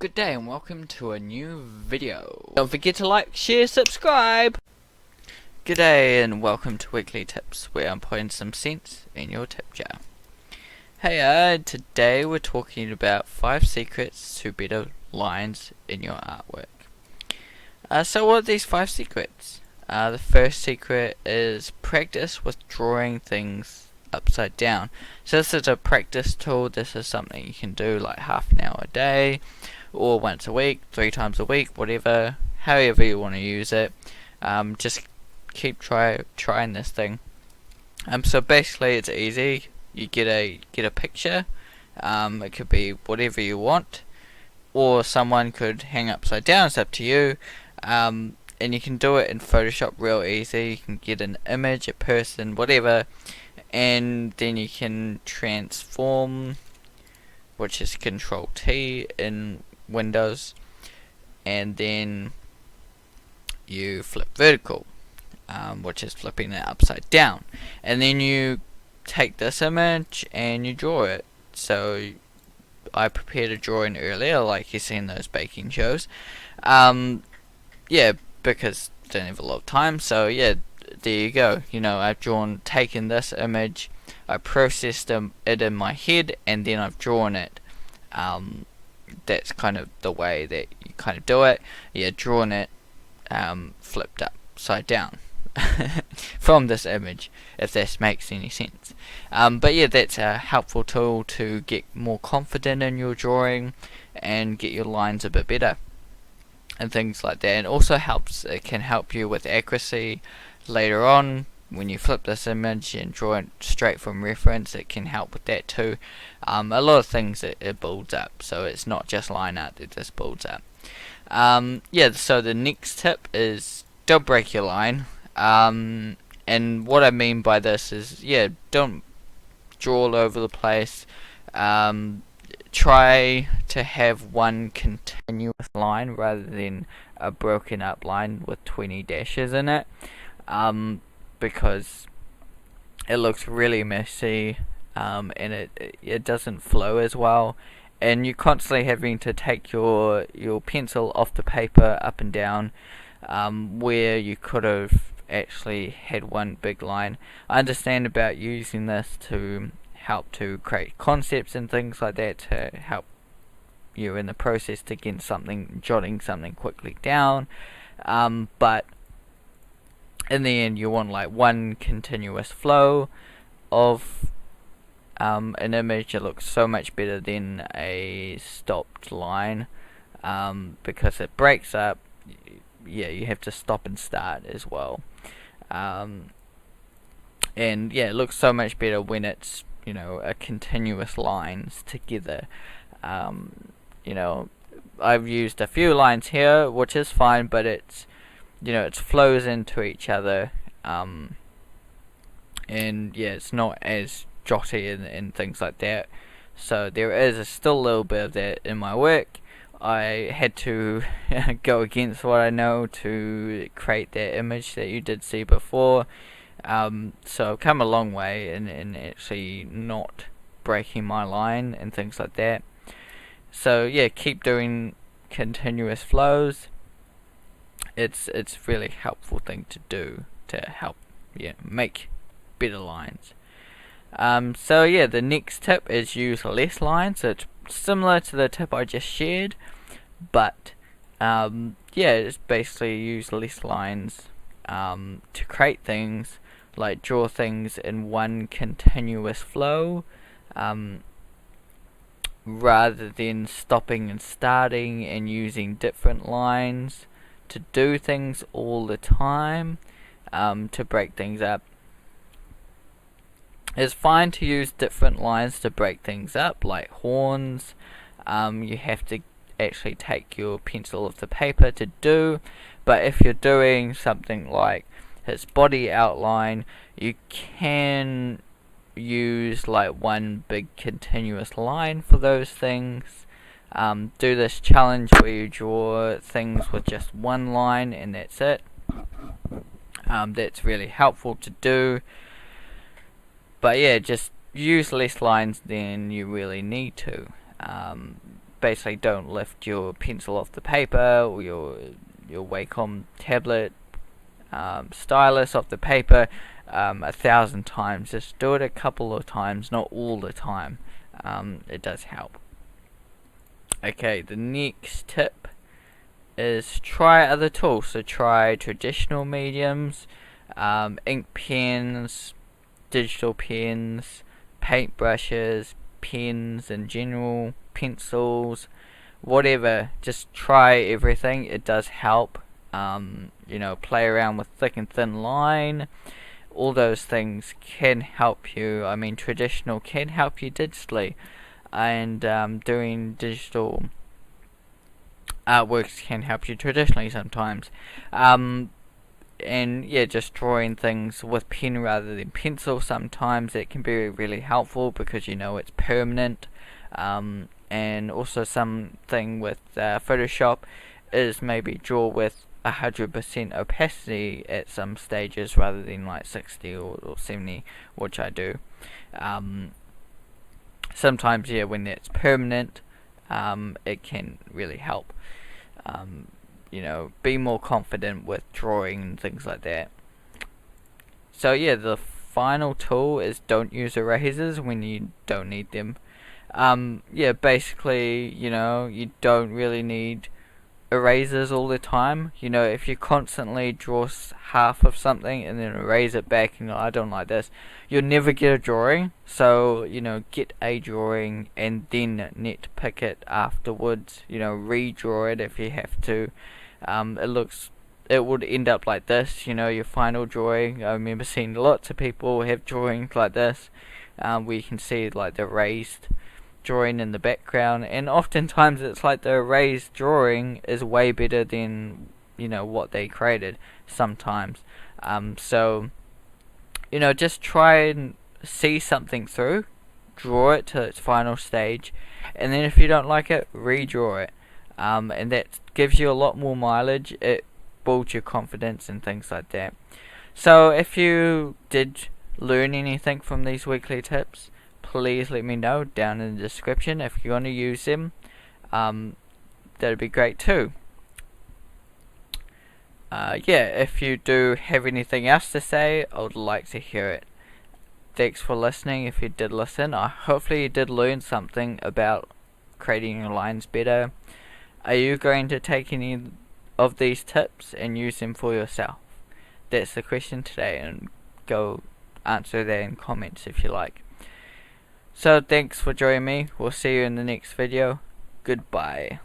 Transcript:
Good day and welcome to a new video. Don't forget to like, share, subscribe! Good day and welcome to Weekly Tips, where I'm putting some sense in your tip jar. Hey, today we're talking about 5 secrets to better lines in your artwork. So what are these 5 secrets? The first secret is practice with drawing things upside down. So this is a practice tool. This is something you can do like half an hour a day, or once a week, 3 times a week, whatever, however you want to use it. Just keep trying this thing. So basically it's easy. You get a picture. It could be whatever you want, or someone could hang upside down. It's up to you. And you can do it in Photoshop real easy. You can get an image, a person, whatever, and then you can transform, which is Control T in Windows, and then you flip vertical, which is flipping it upside down, and then you take this image and you draw it. So I prepared a drawing earlier, like you see in those baking shows. Yeah, because I don't have a lot of time. So yeah, there you go. I've taken this image, I processed it in my head, and then I've drawn it. That's kind of the way that you kind of do it. Yeah, drawn it, flipped upside down from this image, if this makes any sense. But yeah, that's a helpful tool to get more confident in your drawing and get your lines a bit better and things like that. And also it can help you with accuracy later on. When you flip this image and draw it straight from reference, it can help with that too. A lot of things it builds up, so it's not just line art that this builds up. Yeah, so the next tip is don't break your line. And what I mean by this is, yeah, don't draw all over the place. Try to have one continuous line rather than a broken up line with 20 dashes in it. Because it looks really messy, and it doesn't flow as well, and you're constantly having to take your pencil off the paper up and down, where you could have actually had one big line. I understand about using this to help to create concepts and things like that, to help you in the process to get jotting something quickly down, but in the end you want like one continuous flow of an image. It looks so much better than a stopped line, because it breaks up. Yeah, you have to stop and start as well, and yeah, it looks so much better when it's a continuous lines together. I've used a few lines here, which is fine, but it flows into each other, and yeah, it's not as jotty and things like that. So there is still a little bit of that in my work. I had to go against what I know to create that image that you did see before. So I've come a long way in actually not breaking my line and things like that. So yeah, keep doing continuous flows. It's really helpful thing to do to help make better lines. So yeah, the next tip is use less lines. So it's similar to the tip I just shared, but yeah, it's basically use less lines to create things, like draw things in one continuous flow, rather than stopping and starting and using different lines to do things all the time, to break things up. It's fine to use different lines to break things up, like horns. You have to actually take your pencil off the paper to do, but if you're doing something like his body outline, you can use like one big continuous line for those things. Do this challenge where you draw things with just one line and that's it. That's really helpful to do. But yeah, just use less lines than you really need to. basically don't lift your pencil off the paper, or your Wacom tablet stylus off the paper 1,000 times. Just do it a couple of times, not all the time. It does help. Okay, the next tip is try other tools. So try traditional mediums, ink pens, digital pens, paint brushes, pens in general, pencils, whatever. Just try everything. It does help. You know, play around with thick and thin line. All those things can help you. I mean, traditional can help you digitally, and doing digital artworks can help you traditionally sometimes. And yeah, just drawing things with pen rather than pencil, sometimes it can be really helpful because you know it's permanent. And also something with Photoshop is maybe draw with 100% opacity at some stages rather than like 60 or 70, which I do. Sometimes, yeah, when it's permanent, it can really help. You know, be more confident with drawing and things like that. So yeah, the final tool is don't use erasers when you don't need them. Yeah, basically, you know, you don't really need erasers all the time. You know, if you constantly draw half of something and then erase it back, and I don't like this, you'll never get a drawing. So, you know, get a drawing and then nitpick it afterwards. You know, redraw it if you have to. It would end up like this, you know, your final drawing. I remember seeing lots of people have drawings like this, where you can see like the raised drawing in the background, and oftentimes it's like the erased drawing is way better than, you know, what they created sometimes. So, you know, just try and see something through, draw it to its final stage, and then if you don't like it, redraw it. And that gives you a lot more mileage. It builds your confidence and things like that. So if you did learn anything from these weekly tips, please let me know down in the description. If you're going to use them, that'd be great too. Yeah, if you do have anything else to say, I would like to hear it. Thanks for listening. If you did listen, hopefully you did learn something about creating your lines better. Are you going to take any of these tips and use them for yourself? That's the question today, and go answer that in comments if you like. So thanks for joining me. We'll see you in the next video. Goodbye.